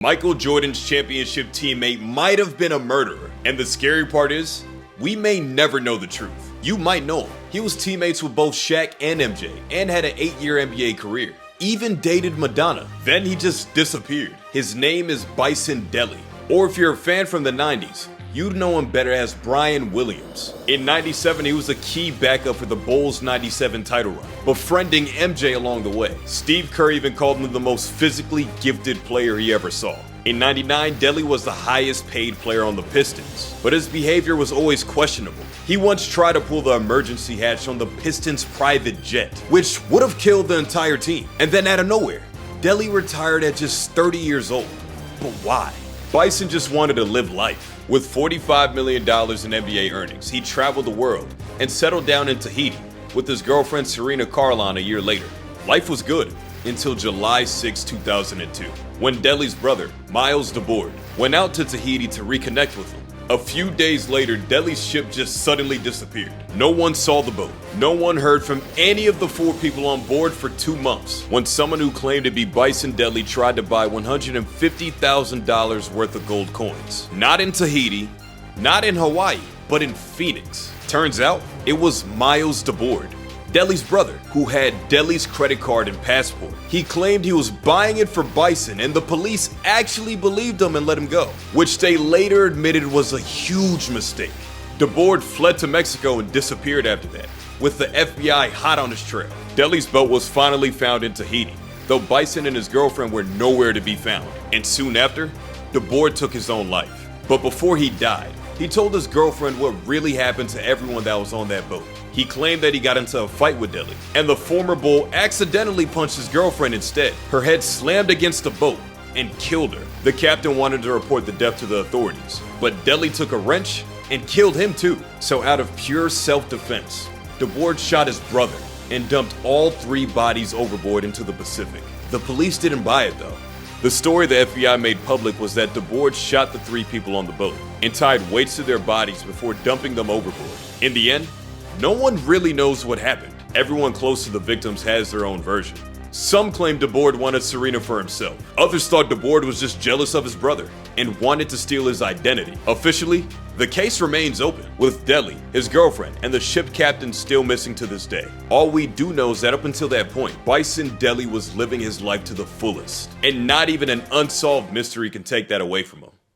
Michael Jordan's championship teammate might have been a murderer, and the scary part is, we may never know the truth. You might know him. He was teammates with both Shaq and MJ, and had an 8-year NBA career. Even dated Madonna. Then he just disappeared. His name is Bison Dele. Or if you're a fan from the 90s, you'd know him better as Brian Williams. In '97, he was a key backup for the Bulls' '97 title run, befriending MJ along the way. Steve Kerr even called him the most physically gifted player he ever saw. In '99, Dele was the highest paid player on the Pistons, but his behavior was always questionable. He once tried to pull the emergency hatch on the Pistons' private jet, which would have killed the entire team. And then out of nowhere, Dele retired at just 30 years old. But why? Bison just wanted to live life. With $45 million in NBA earnings, he traveled the world and settled down in Tahiti with his girlfriend Serena Carlon a year later. Life was good until July 6, 2002, when Dele's brother, Miles DeBoard, went out to Tahiti to reconnect with him. A few days later, Dele's ship just suddenly disappeared. No one saw the boat. No one heard from any of the 4 people on board for 2 months, when someone who claimed to be Bison Dele tried to buy $150,000 worth of gold coins. Not in Tahiti, not in Hawaii, but in Phoenix. Turns out, it was Miles DeBoard, Dele's brother, who had Dele's credit card and passport. He claimed he was buying it for Bison, and the police actually believed him and let him go, which they later admitted was a huge mistake. DeBoard fled to Mexico and disappeared after that, with the FBI hot on his trail. Dele's boat was finally found in Tahiti, though Bison and his girlfriend were nowhere to be found. And soon after, DeBoard took his own life. But before he died, he told his girlfriend what really happened to everyone that was on that boat. He claimed that he got into a fight with Dele, and the former Bull accidentally punched his girlfriend instead. Her head slammed against the boat and killed her. The captain wanted to report the death to the authorities, but Dele took a wrench and killed him too. So out of pure self-defense, DeBoard shot his brother and dumped all 3 bodies overboard into the Pacific. The police didn't buy it though. The story the FBI made public was that DeBoard shot the 3 people on the boat and tied weights to their bodies before dumping them overboard. In the end, no one really knows what happened. Everyone close to the victims has their own version. Some claim DeBoard wanted Serena for himself. Others thought DeBoard was just jealous of his brother and wanted to steal his identity. Officially, the case remains open, with Dele, his girlfriend, and the ship captain still missing to this day. All we do know is that up until that point, Bison Dele was living his life to the fullest, and not even an unsolved mystery can take that away from him.